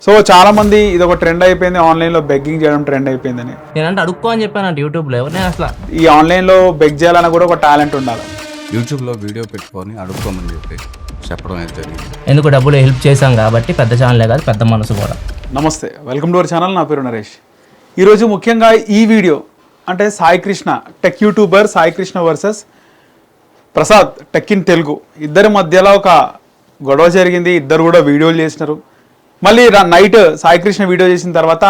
So చాలా మంది ఇది ఒక ట్రెండ్ అయిపోయింది, ఆన్లైన్లో బెగ్గింగ్ చేయడం ట్రెండ్ అయిపోయిందని. నేనంటే అడుక్కో అని చెప్పాను యూట్యూబ్లో. నేను అసలు ఈ ఆన్లైన్లో బెగ్ చేయాలన్న కూడా ఒక టాలెంట్ ఉండాలి. యూట్యూబ్లో వీడియో పెట్టుకొని అడుక్కోమని చెప్పడం అయితే జరిగింది. ఎందుకు డబ్బులు హెల్ప్ చేశాం కాబట్టి పెద్ద ఛానలే కాదు, పెద్ద మనసు కూడా. నమస్తే, వెల్కమ్ టు అవర్ ఛానల్. నా పేరు నరేష్. ఈరోజు ముఖ్యంగా ఈ వీడియో అంటే Sai Krishna tech YouTuber Sai Krishna versus Prasad tech in Telugu ఇద్దరి మధ్యలో ఒక గొడవ జరిగింది. ఇద్దరు కూడా వీడియోలు చేసినారు. మళ్ళీ నైట్ సాయి కృష్ణ వీడియో చేసిన తర్వాత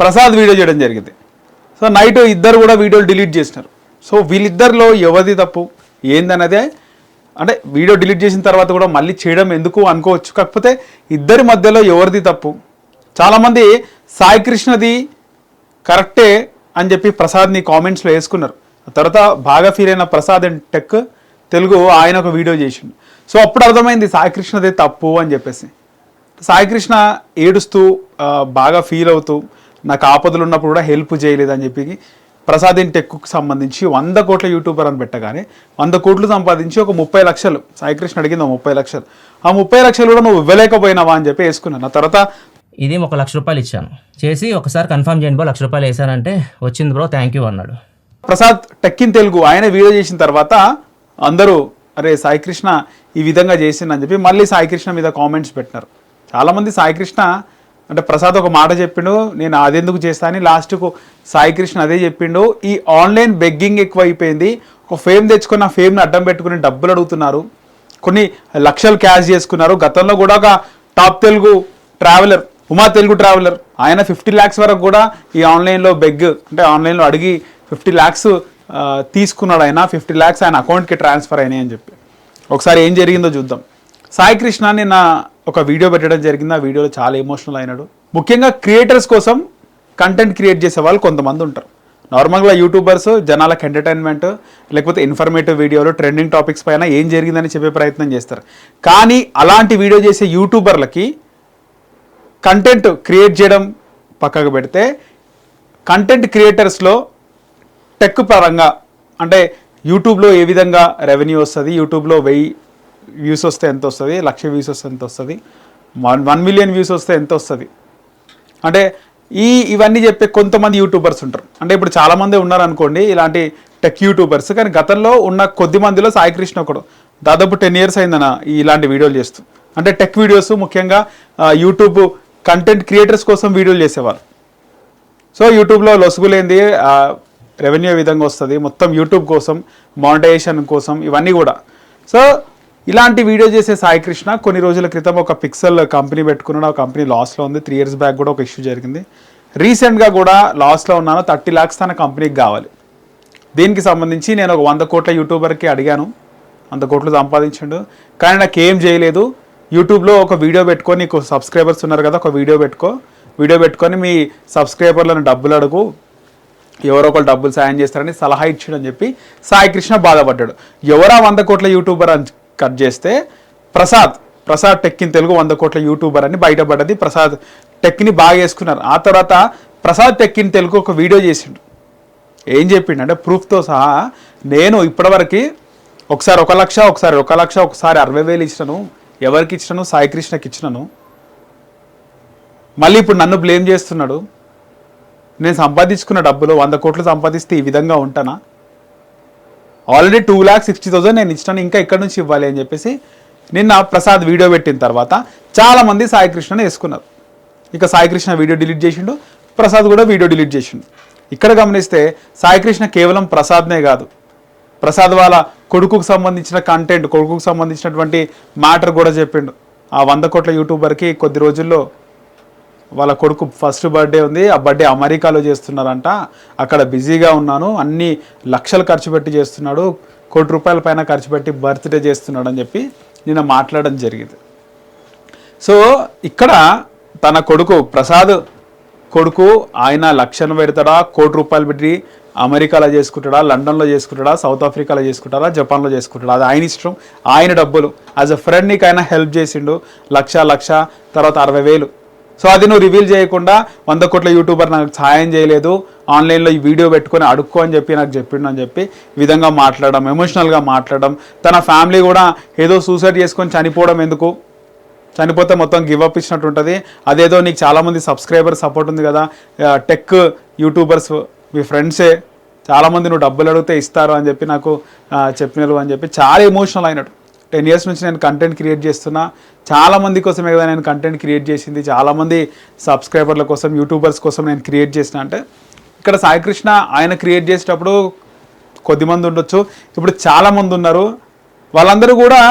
ప్రసాద్ వీడియో చేయడం జరిగింది. సో నైట్ ఇద్దరు కూడా వీడియోలు డిలీట్ చేసినారు. సో వీళ్ళిద్దరిలో ఎవరిది తప్పు ఏందన్నదే, అంటే వీడియో డిలీట్ చేసిన తర్వాత కూడా మళ్ళీ చేయడం ఎందుకు అనుకోవచ్చు. కాకపోతే ఇద్దరి మధ్యలో ఎవరిది తప్పు? చాలామంది సాయి కృష్ణది కరెక్టే అని చెప్పి ప్రసాద్ని కామెంట్స్లో వేసుకున్నారు. తర్వాత బాగా ఫీల్ అయిన ప్రసాద్ అండ్ టెక్ తెలుగు ఆయన ఒక వీడియో చేసిండు. సో అప్పుడు అర్థమైంది సాయి కృష్ణదే తప్పు అని చెప్పేసి. సాయి కృష్ణ ఏడుస్తూ బాగా ఫీల్ అవుతూ నాకు ఆపదలు ఉన్నప్పుడు కూడా హెల్ప్ చేయలేదని చెప్పి ప్రసాద్ ఇన్ టెక్కు సంబంధించి 100 కోట్ల యూట్యూబర్ అని పెట్టగానే 100 కోట్లు సంపాదించి ఒక 30 లక్షలు సాయి కృష్ణ అడిగింది. 30 లక్షలు, ఆ 30 లక్షలు కూడా నువ్వు ఇవ్వలేకపోయినావా అని చెప్పి వేసుకున్నాను. ఆ తర్వాత ఇది ₹1,00,000 ఇచ్చాను చేసి ఒకసారి కన్ఫర్మ్ చేయండి బ్రో, ₹1,00,000 వేసానంటే వచ్చింది బ్రో థ్యాంక్ యూ అన్నాడు. ప్రసాద్ టెక్ ఇన్ తెలుగు ఆయన వీడియో చేసిన తర్వాత అందరూ అరే సాయి కృష్ణ ఈ విధంగా చేసిందని చెప్పి మళ్ళీ సాయి కృష్ణ మీద కామెంట్స్ పెట్టినారు. చాలామంది సాయి కృష్ణ అంటే ప్రసాద్ ఒక మాట చెప్పిండు, నేను అదెందుకు చేస్తా అని. లాస్ట్కు సాయి కృష్ణ అదే చెప్పిండు. ఈ ఆన్లైన్ బెగ్గింగ్ ఎక్కువ అయిపోయింది. ఒక ఫేమ్ తెచ్చుకున్న ఫేమ్ని అడ్డం పెట్టుకుని డబ్బులు అడుగుతున్నారు, కొన్ని లక్షలు క్యాష్ చేసుకున్నారు. గతంలో కూడా ఒక top Telugu traveller Uma Telugu traveller ఆయన 50 lakhs వరకు కూడా ఈ ఆన్లైన్లో బెగ్ అంటే ఆన్లైన్లో అడిగి 50 lakhs తీసుకున్నాడు. ఆయన 50 lakhs ఆయన అకౌంట్కి ట్రాన్స్ఫర్ అయినాయి అని చెప్పి. ఒకసారి ఏం జరిగిందో చూద్దాం. సాయి కృష్ణ నిన్న ఒక వీడియో పెట్టడం జరిగింది. ఆ వీడియోలో చాలా ఎమోషనల్ అయినాడు. ముఖ్యంగా క్రియేటర్స్ కోసం కంటెంట్ క్రియేట్ చేసే వాళ్ళు కొంతమంది ఉంటారు. నార్మల్గా యూట్యూబర్స్ జనాలకు ఎంటర్టైన్మెంట్ లేకపోతే ఇన్ఫర్మేటివ్ వీడియోలు ట్రెండింగ్ టాపిక్స్ పైన ఏం జరిగిందని చెప్పే ప్రయత్నం చేస్తారు. కానీ అలాంటి వీడియో చేసే యూట్యూబర్లకి కంటెంట్ క్రియేట్ చేయడం పక్కకు పెడితే కంటెంట్ క్రియేటర్స్లో టెక్ పరంగా అంటే యూట్యూబ్లో ఏ విధంగా రెవెన్యూ వస్తుంది, యూట్యూబ్లో 1000 వ్యూస్ వస్తే ఎంత వస్తుంది, 1,00,000 వ్యూస్ వస్తే ఎంత వస్తుంది, 1 మిలియన్ వ్యూస్ వస్తే ఎంత వస్తుంది, అంటే ఇవన్నీ చెప్పే కొంతమంది యూట్యూబర్స్ ఉంటారు. అంటే ఇప్పుడు చాలామంది ఉన్నారనుకోండి ఇలాంటి టెక్ యూట్యూబర్స్. కానీ గతంలో ఉన్న కొద్ది మందిలో సాయి కృష్ణ ఒకడు. దాదాపు 10 years అయిందన్న ఇలాంటి వీడియోలు చేస్తూ. అంటే టెక్ వీడియోస్ ముఖ్యంగా యూట్యూబ్ కంటెంట్ క్రియేటర్స్ కోసం వీడియోలు చేసేవారు. సో యూట్యూబ్లో లొసుగులేంది రెవెన్యూ విధంగా వస్తుంది, మొత్తం యూట్యూబ్ కోసం మానిటైజేషన్ కోసం ఇవన్నీ కూడా. సో ఇలాంటి వీడియో చేసే సాయి కృష్ణ కొన్ని రోజుల క్రితం ఒక పిక్సెల్ కంపెనీ పెట్టుకున్నాడు. ఆ కంపెనీ లాస్లో ఉంది. 3 years బ్యాక్ కూడా ఒక ఇష్యూ జరిగింది. రీసెంట్గా కూడా లాస్లో ఉన్నాను. 30 lakhs తన కంపెనీకి కావాలి. దీనికి సంబంధించి నేను ఒక 100 కోట్ల యూట్యూబర్కి అడిగాను. 100 కోట్లు సంపాదించాడు కానీ నాకు ఏం చేయలేదు. యూట్యూబ్లో ఒక వీడియో పెట్టుకొని, నీకు సబ్స్క్రైబర్స్ ఉన్నారు కదా, ఒక వీడియో పెట్టుకొని మీ సబ్స్క్రైబర్లను డబ్బులు అడుగు, ఎవరో ఒకరు డబ్బులు సాయం చేస్తారని సలహా ఇచ్చాడని చెప్పి సాయి కృష్ణ బాధపడ్డాడు. ఎవరా 100 కోట్ల యూట్యూబర్ అని కట్ చేస్తే ప్రసాద్ టెక్ ఇన్ తెలుగు 100 కోట్ల యూట్యూబర్ అని బయటపడ్డది. ప్రసాద్ టెక్ని బాగా చేసుకున్నారు. ఆ తర్వాత ప్రసాద్ టెక్ ఇన్ తెలుగు ఒక వీడియో చేసిండు. ఏం చెప్పిండు అంటే ప్రూఫ్తో సహా, నేను ఇప్పటివరకు ఒకసారి 1 లక్ష, ఒకసారి 1 లక్ష, ఒకసారి 60,000 ఇచ్చినాను. ఎవరికి ఇచ్చినాను? సాయి కృష్ణకి ఇచ్చినాను. మళ్ళీ ఇప్పుడు నన్ను బ్లేమ్ చేస్తున్నాడు. నేను సంపాదించుకున్న డబ్బులు 100 కోట్లు సంపాదిస్తే ఈ విధంగా ఉంటానా? ఆల్రెడీ 2,60,000 నేను ఇచ్చినాను, ఇంకా ఎక్కడి నుంచి ఇవ్వాలి అని చెప్పేసి నిన్న ప్రసాద్ వీడియో పెట్టిన తర్వాత చాలామంది సాయి కృష్ణని వేసుకున్నారు. ఇక సాయి కృష్ణ వీడియో డిలీట్ చేసిండు, ప్రసాద్ కూడా వీడియో డిలీట్ చేసిండు. ఇక్కడ గమనిస్తే సాయి కృష్ణ కేవలం ప్రసాద్నే కాదు, ప్రసాద్ వాళ్ళ కొడుకుకు సంబంధించిన కంటెంట్, కొడుకుకు సంబంధించినటువంటి మ్యాటర్ కూడా చెప్పిండు. ఆ 100 కోట్ల యూట్యూబర్కి కొద్ది రోజుల్లో వాళ్ళ కొడుకు ఫస్ట్ బర్త్డే ఉంది. ఆ బర్త్డే అమెరికాలో చేస్తున్నారంట. అక్కడ బిజీగా ఉన్నాను, అన్ని లక్షలు ఖర్చు పెట్టి చేస్తున్నాడు, ₹1,00,00,000 పైన ఖర్చు పెట్టి బర్త్డే చేస్తున్నాడు అని చెప్పి నిన్న మాట్లాడడం జరిగింది. సో ఇక్కడ తన కొడుకు ప్రసాద్ కొడుకు ఆయన లక్షను పెడతాడా, ₹1,00,00,000 పెట్టి అమెరికాలో చేసుకుంటాడా, లండన్లో చేసుకుంటాడా, సౌత్ ఆఫ్రికాలో చేసుకుంటాడా, జపాన్లో చేసుకుంటాడా, అది ఆయన ఇష్టం, ఆయన డబ్బులు. యాజ్ అ ఫ్రెండ్ నీకు ఆయన హెల్ప్ చేసిండు, లక్ష తర్వాత 60,000. సో అది నువ్వు రివీల్ చేయకుండా 100 కోట్ల యూట్యూబర్ నాకు సహాయం చేయలేదు, ఆన్లైన్లో ఈ వీడియో పెట్టుకొని అడుక్కో అని చెప్పి నాకు చెప్పిండు అని చెప్పి ఈ విధంగా మాట్లాడడం, ఎమోషనల్గా మాట్లాడడం. తన ఫ్యామిలీ కూడా ఏదో సూసైడ్ చేసుకొని చనిపోవడం ఎందుకు, చనిపోతే మొత్తం గివ్ అప్ ఇచ్చినట్టు ఉంటుంది. అదేదో నీకు చాలామంది సబ్స్క్రైబర్ సపోర్ట్ ఉంది కదా, టెక్ యూట్యూబర్స్ మీ ఫ్రెండ్సే చాలామంది నువ్వు డబ్బులు అడిగితే ఇస్తారు అని చెప్పి నాకు చెప్పినారు అని చెప్పి చాలా ఎమోషనల్ అయినట్టు. 10 years నుంచి నేను కంటెంట్ క్రియేట్ చేస్తున్నా, చాలామంది కోసమే కదా నేను కంటెంట్ క్రియేట్ చేసింది, చాలామంది సబ్స్క్రైబర్ల కోసం యూట్యూబర్స్ కోసం నేను క్రియేట్ చేసిన అంటే ఇక్కడ సాయికృష్ణ ఆయన క్రియేట్ చేసేటప్పుడు కొద్దిమంది ఉండొచ్చు, ఇప్పుడు చాలామంది ఉన్నారు. వాళ్ళందరూ కూడా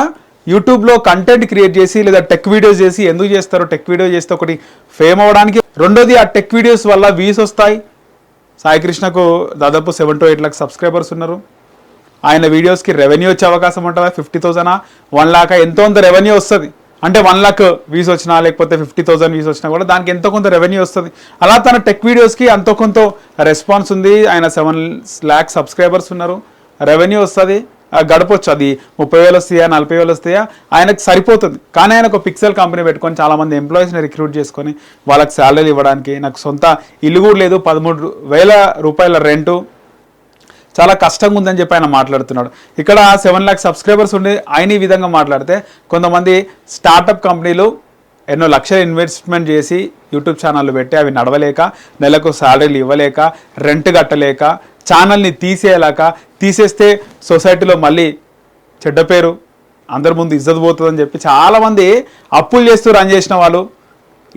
యూట్యూబ్లో కంటెంట్ క్రియేట్ చేసి లేదా టెక్ వీడియోస్ చేసి ఎందుకు చేస్తారు? టెక్ వీడియో చేస్తే ఒకటి ఫేమ్ అవ్వడానికి, రెండోది ఆ టెక్ వీడియోస్ వల్ల వ్యూస్ వస్తాయి. సాయికృష్ణకు దాదాపు 7 to 8 lakhs సబ్స్క్రైబర్స్ ఉన్నారు. ఆయన వీడియోస్కి రెవెన్యూ వచ్చే అవకాశం ఉంటుందా? 50,000 1 lakh ఎంతో కొంత రెవెన్యూ వస్తుంది. అంటే 1 lakh వ్యూస్ వచ్చినా లేకపోతే 50,000 వ్యూస్ వచ్చినా కూడా దానికి ఎంతో కొంత రెవెన్యూ వస్తుంది. అలా తన టెక్ వీడియోస్కి అంతో కొంత రెస్పాన్స్ ఉంది. ఆయన 7 lakhs సబ్స్క్రైబర్స్ ఉన్నారు, రెవెన్యూ వస్తుంది, గడపొచ్చు. అది 30,000 వస్తాయా 40,000 వస్తాయా ఆయనకు సరిపోతుంది. కానీ ఆయన ఒక పిక్సెల్ కంపెనీ పెట్టుకొని చాలామంది ఎంప్లాయీస్ని రిక్రూట్ చేసుకొని వాళ్ళకి శాలరీలు ఇవ్వడానికి, నాకు సొంత ఇల్లు కూడా లేదు, 13,000 రూపాయల రెంటు, చాలా కష్టంగా ఉందని చెప్పి ఆయన మాట్లాడుతున్నాడు. ఇక్కడ 7 lakhs సబ్స్క్రైబర్స్ ఉండి ఆయన ఈ విధంగా మాట్లాడితే, కొంతమంది స్టార్టప్ కంపెనీలు ఎన్నో లక్షలు ఇన్వెస్ట్మెంట్ చేసి యూట్యూబ్ ఛానళ్ళు పెట్టి అవి నడవలేక, నెలకు శాలరీలు ఇవ్వలేక, రెంట్ కట్టలేక, ఛానల్ని తీసేస్తే సొసైటీలో మళ్ళీ చెడ్డ పేరు, అందరి ముందు ఇజ్జత్ పోతుందని చెప్పి చాలామంది అప్పులు చేస్తూ రన్ చేసిన వాళ్ళు,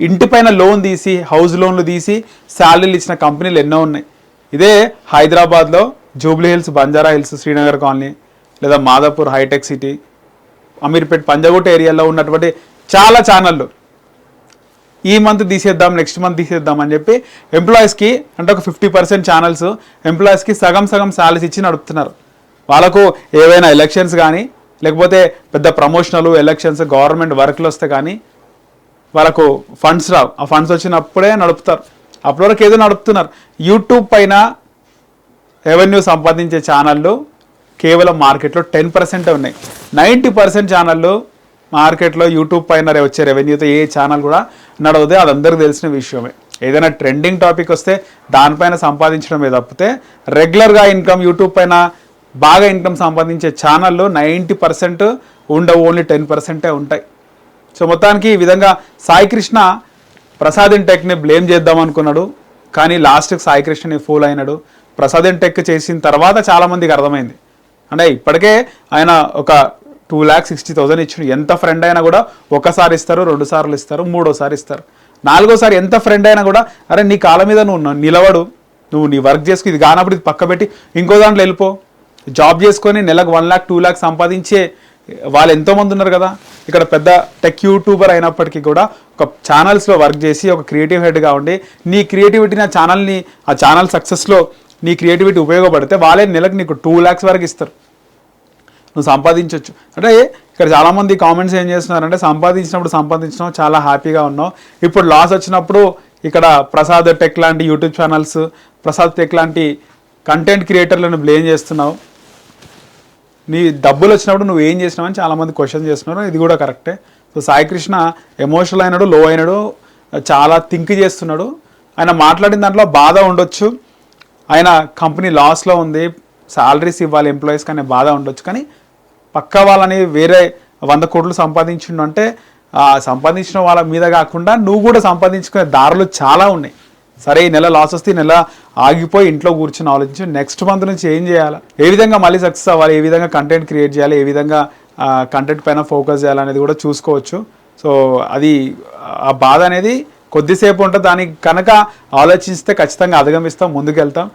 ఇంటిపైన లోన్ తీసి, హౌస్ లోన్లు తీసి శాలరీలు ఇచ్చిన కంపెనీలు ఎన్నో ఉన్నాయి. ఇదే హైదరాబాద్లో Jubilee hills, Banjara hills, Srinagar colony లేదా మాదాపూర్, హైటెక్ సిటీ, అమీర్పేట్, పంజాగుట్ట ఏరియాలో ఉన్నటువంటి చాలా ఛానళ్ళు ఈ మంత్ తీసేద్దాం, నెక్స్ట్ మంత్ తీసేద్దాం అని చెప్పి ఎంప్లాయీస్కి, అంటే ఒక 50% ఛానల్స్ ఎంప్లాయీస్కి సగం శాలరీస్ ఇచ్చి నడుపుతున్నారు. వాళ్ళకు ఏవైనా ఎలక్షన్స్ కానీ లేకపోతే పెద్ద ప్రమోషనల్ ఎలక్షన్స్, గవర్నమెంట్ వర్క్లు వస్తే కానీ వాళ్ళకు ఫండ్స్ రావు. ఆ ఫండ్స్ వచ్చినప్పుడే నడుపుతారు, అప్పటి వరకు ఏదో నడుపుతున్నారు. యూట్యూబ్ పైన రెవెన్యూ సంపాదించే ఛానళ్ళు కేవలం మార్కెట్లో 10% ఉన్నాయి. 90% ఛానళ్ళు మార్కెట్లో యూట్యూబ్ పైన వచ్చే రెవెన్యూతో ఏ ఛానల్ కూడా నడవదు. అది అందరికీ తెలిసిన విషయమే. ఏదైనా ట్రెండింగ్ టాపిక్ వస్తే దానిపైన సంపాదించడమే తప్పితే రెగ్యులర్గా ఇన్కమ్ యూట్యూబ్ పైన బాగా ఇన్కమ్ సంపాదించే ఛానళ్ళు 90% ఉండవు, ఓన్లీ 10% ఉంటాయి. సో మొత్తానికి ఈ విధంగా సాయికృష్ణ ప్రసాద్ ఇన్ టెక్ని బ్లేమ్ చేద్దాం అనుకున్నాడు, కానీ లాస్ట్కి సాయికృష్ణని ఫూల్ అయినాడు. ప్రసాద్ ఇన్ టెక్ చేసిన తర్వాత చాలామందికి అర్థమైంది, అంటే ఇప్పటికే ఆయన ఒక 2,60,000 ఇచ్చాడు. ఎంత ఫ్రెండ్ అయినా కూడా ఒకసారి ఇస్తారు, 2 సార్లు ఇస్తారు, 3వ సారి ఇస్తారు, 4వ సారి ఎంత ఫ్రెండ్ అయినా కూడా అరే నీ కాళ్ళ మీద నువ్వు నిలబడు, నువ్వు నీ వర్క్ చేసుకు, ఇది కానప్పుడు ఇది పక్క పెట్టి ఇంకో దాంట్లో వెళ్ళిపో, జాబ్ చేసుకొని నెలకు 1 lakh 2 lakh సంపాదించే వాళ్ళు ఎంతోమంది ఉన్నారు కదా. ఇక్కడ పెద్ద టెక్ యూట్యూబర్ అయినప్పటికీ కూడా ఒక ఛానల్స్లో వర్క్ చేసి ఒక క్రియేటివ్ హెడ్గా ఉండి నీ క్రియేటివిటీని ఆ ఛానల్ సక్సెస్లో నీ క్రియేటివిటీ ఉపయోగపడితే వాళ్ళే నెలకు నీకు 2 lakhs వరకు ఇస్తారు, నువ్వు సంపాదించవచ్చు. అంటే ఇక్కడ చాలామంది కామెంట్స్ ఏం చేస్తున్నారంటే సంపాదించినప్పుడు చాలా హ్యాపీగా ఉన్నావు, ఇప్పుడు లాస్ వచ్చినప్పుడు ఇక్కడ ప్రసాద్ టెక్ లాంటి యూట్యూబ్ ఛానల్స్, ప్రసాద్ టెక్ లాంటి కంటెంట్ క్రియేటర్లను బ్లేమ్ చేస్తున్నావు, నీ డబ్బులు వచ్చినప్పుడు నువ్వు ఏం చేసినావు అని చాలామంది క్వశ్చన్ చేస్తున్నారు. ఇది కూడా కరెక్టే. సో సాయికృష్ణ ఎమోషనల్ అయినాడు, లో అయినాడు, చాలా థింక్ చేస్తున్నాడు. ఆయన మాట్లాడిన దాంట్లో బాధ ఉండొచ్చు, ఆయన కంపెనీ లాస్లో ఉంది, శాలరీస్ ఇవ్వాలి ఎంప్లాయీస్ కానీ బాధ ఉండొచ్చు, కానీ పక్క వాళ్ళని వేరే 100 కోట్లు సంపాదించిండు అంటే సంపాదించిన వాళ్ళ మీద కాకుండా నువ్వు కూడా సంపాదించుకునే దారులు చాలా ఉన్నాయి. సరే ఈ నెల లాస్ వస్తే ఈ నెల ఆగిపోయి ఇంట్లో కూర్చొని ఆలోచించి నెక్స్ట్ మంత్ నుంచి ఏం చేయాలి, ఏ విధంగా మళ్ళీ సక్సెస్ అవ్వాలి, ఏ విధంగా కంటెంట్ క్రియేట్ చేయాలి, ఏ విధంగా కంటెంట్ పైన ఫోకస్ చేయాలనేది కూడా చూసుకోవచ్చు. సో అది ఆ బాధ అనేది కొద్దిసేపు ఉంటుంది, దానికి కనుక ఆలోచిస్తే ఖచ్చితంగా అధిగమిస్తాం, ముందుకెళ్తాం.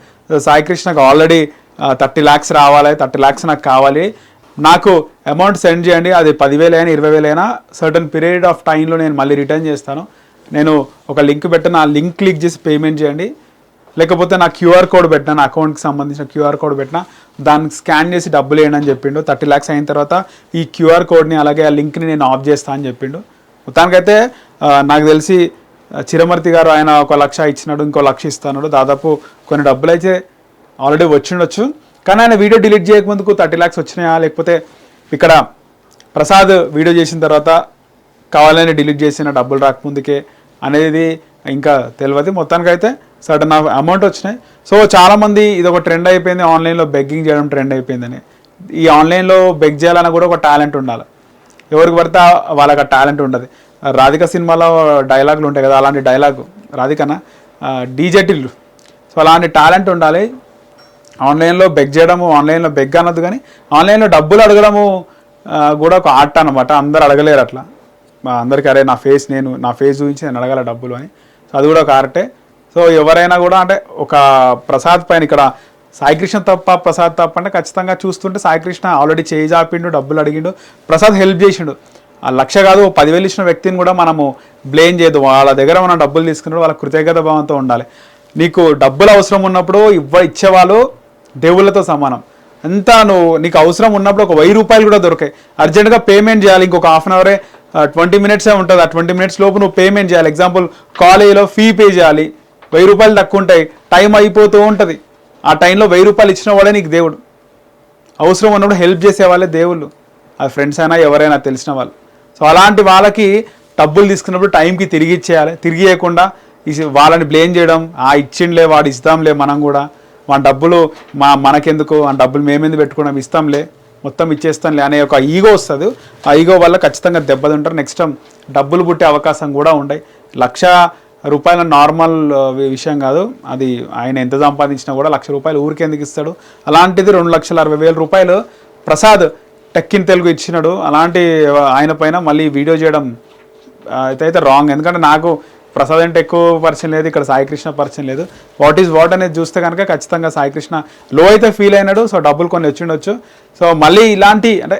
సాయికృష్ణకు ఆల్రెడీ 30 lakhs రావాలి, 30 lakhs నాకు కావాలి, నాకు అమౌంట్ సెండ్ చేయండి, అది 10,000 అయినా 20,000 అయినా సర్టన్ పీరియడ్ ఆఫ్ టైంలో నేను మళ్ళీ రిటర్న్ చేస్తాను, నేను ఒక లింక్ పెట్టాను, ఆ లింక్ క్లిక్ చేసి పేమెంట్ చేయండి, లేకపోతే నా క్యూఆర్ కోడ్ పెట్టినా, నా అకౌంట్కి సంబంధించిన క్యూఆర్ కోడ్ పెట్టినా దానికి స్కాన్ చేసి డబ్బులు వేయండి అని చెప్పిండు. 30 lakhs అయిన తర్వాత ఈ క్యూఆర్ కోడ్ని అలాగే ఆ లింక్ని నేను ఆఫ్ చేస్తాను అని చెప్పిండు. మొత్తానికైతే నాకు తెలిసి చిరమర్తి గారు ఆయన 1 లక్ష ఇచ్చినాడు, ఇంకో 1 లక్ష ఇస్తాడు, దాదాపు కొన్ని డబ్బులు అయితే ఆల్రెడీ వచ్చిండొచ్చు. కానీ ఆయన వీడియో డిలీట్ చేయకముందుకు 30 lakhs వచ్చినాయా, లేకపోతే ఇక్కడ ప్రసాద్ వీడియో చేసిన తర్వాత కావాలని డిలీట్ చేసిన డబ్బులు రాకముందుకే అనేది ఇంకా తెలియదు. మొత్తానికైతే సడన్ అమౌంట్ వచ్చినాయి. సో చాలామంది ఇది ఒక ట్రెండ్ అయిపోయింది, ఆన్లైన్లో బెగ్గింగ్ చేయడం ట్రెండ్ అయిపోయిందని. ఈ ఆన్లైన్లో బెగ్ చేయాలన్నా కూడా ఒక టాలెంట్ ఉండాలి, ఎవరికి పడితే వాళ్ళకి ఆ టాలెంట్ ఉండదు. రాధిక సినిమాలో డైలాగులు ఉంటాయి కదా, అలాంటి డైలాగు రాధికన డీజెటిల్లు. సో అలాంటి టాలెంట్ ఉండాలి. ఆన్లైన్లో బెగ్ చేయడము, ఆన్లైన్లో బెగ్ అనొద్దు, కానీ ఆన్లైన్లో డబ్బులు అడగడము కూడా ఒక ఆర్ట్ అనమాట. అందరు అడగలేరు అట్లా. అందరికీ అరే నా ఫేస్ చూపించి నేను అడగాల డబ్బులు అని. సో అది కూడా ఒక ఆర్టే. సో ఎవరైనా కూడా అంటే ఒక ప్రసాద్ పైన ఇక్కడ సాయికృష్ణ తప్ప ప్రసాద్ తప్ప అంటే ఖచ్చితంగా చూస్తుంటే సాయికృష్ణ ఆల్రెడీ చేయి జాపిండు, డబ్బులు అడిగిండు, ప్రసాద్ హెల్ప్ చేసిండు. ఆ 1,00,000 కాదు 10,000 ఇచ్చిన వ్యక్తిని కూడా మనము బ్లేమ్ చేయదు. వాళ్ళ దగ్గర మనం డబ్బులు తీసుకున్నప్పుడు వాళ్ళ కృతజ్ఞత భావంతో ఉండాలి. నీకు డబ్బులు అవసరం ఉన్నప్పుడు ఇచ్చేవాళ్ళు దేవుళ్ళతో సమానం. అంతా నీకు అవసరం ఉన్నప్పుడు ఒక 1000 రూపాయలు కూడా దొరికాయి, అర్జెంటుగా పేమెంట్ చేయాలి. ఇంకొక హాఫ్ అన్ అవరే 20 మినిట్సే ఉంటుంది. ఆ 20 మినిట్స్ లోపు నువ్వు పేమెంట్ చేయాలి. ఎగ్జాంపుల్ కాలేజీలో ఫీ పే చేయాలి, 1000 రూపాయలు తక్కువ ఉంటాయి, టైం అయిపోతూ ఉంటుంది. ఆ టైంలో 1000 రూపాయలు ఇచ్చిన వాళ్ళే నీకు దేవుడు. అవసరం ఉన్నప్పుడు హెల్ప్ చేసే వాళ్ళే దేవుళ్ళు, అది ఫ్రెండ్స్ అయినా ఎవరైనా తెలిసిన వాళ్ళు. సో అలాంటి వాళ్ళకి డబ్బులు తీసుకున్నప్పుడు టైంకి తిరిగి ఇచ్చేయాలి. తిరిగి ఇవ్వకుండా వాళ్ళని బ్లేమ్ చేయడం, ఇచ్చిండ్లే వాడు ఇస్తాంలే మనం కూడా, మన డబ్బులు మనకెందుకు, ఆ డబ్బులు మేమెందుకు పెట్టుకున్నాం, ఇస్తాంలే మొత్తం ఇచ్చేస్తాంలే అనే ఒక ఈగో వస్తుంది. ఆ ఈగో వల్ల ఖచ్చితంగా దెబ్బతింటారు. నెక్స్ట్ టైం డబ్బులు పుట్టే అవకాశం కూడా ఉంటాయి. 1,00,000 రూపాయల నార్మల్ విషయం కాదు అది. ఆయన ఎంత సంపాదించినా కూడా 1,00,000 రూపాయలు ఊరికి ఎందుకు ఇస్తాడు? అలాంటిది 2,60,000 రూపాయలు ప్రసాద్ టెక్ ఇన్ తెలుగు ఇచ్చినాడు. అలాంటి ఆయన పైన మళ్ళీ వీడియో చేయడం అయితే రాంగ్. ఎందుకంటే నాకు ప్రసాద్ అంటే ఎక్కువ పరిచయం లేదు, ఇక్కడ సాయికృష్ణ పరిచయం లేదు. వాట్ ఈజ్ వాట్ అనేది చూస్తే కనుక ఖచ్చితంగా సాయికృష్ణ లో అయితే ఫీల్ అయినాడు. సో డబ్బులు కొన్ని వచ్చిండొచ్చు. సో మళ్ళీ ఇలాంటి అంటే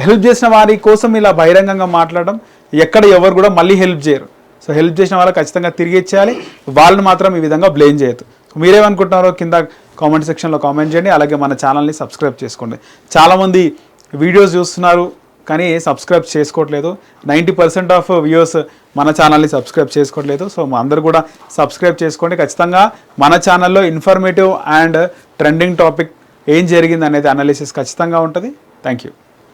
హెల్ప్ చేసిన వారి కోసం ఇలా బహిరంగంగా మాట్లాడడం ఎక్కడ ఎవరు కూడా మళ్ళీ హెల్ప్ చేయరు. సో హెల్ప్ చేసిన వాళ్ళకి ఖచ్చితంగా తిరిగి ఇచ్చేయాలి, వాళ్ళని మాత్రం ఈ విధంగా బ్లేమ్ చేయొద్దు. మీరేమనుకుంటున్నారో కింద కామెంట్ సెక్షన్లో కామెంట్ చేయండి. అలాగే మన ఛానల్ని సబ్స్క్రైబ్ చేసుకోండి. చాలామంది వీడియోస్ చూస్తున్నారు కానీ సబ్స్క్రైబ్ చేసుకోవట్లేదు. 90% ఆఫ్ వ్యూవర్స్ మన ఛానల్ని సబ్స్క్రైబ్ చేసుకోవట్లేదు. సో అందరూ కూడా సబ్స్క్రైబ్ చేసుకోండి. ఖచ్చితంగా మన ఛానల్లో ఇన్ఫర్మేటివ్ అండ్ ట్రెండింగ్ టాపిక్ ఏం జరిగింది అనేది అనాలిసిస్ ఖచ్చితంగా ఉంటుంది. Thank you.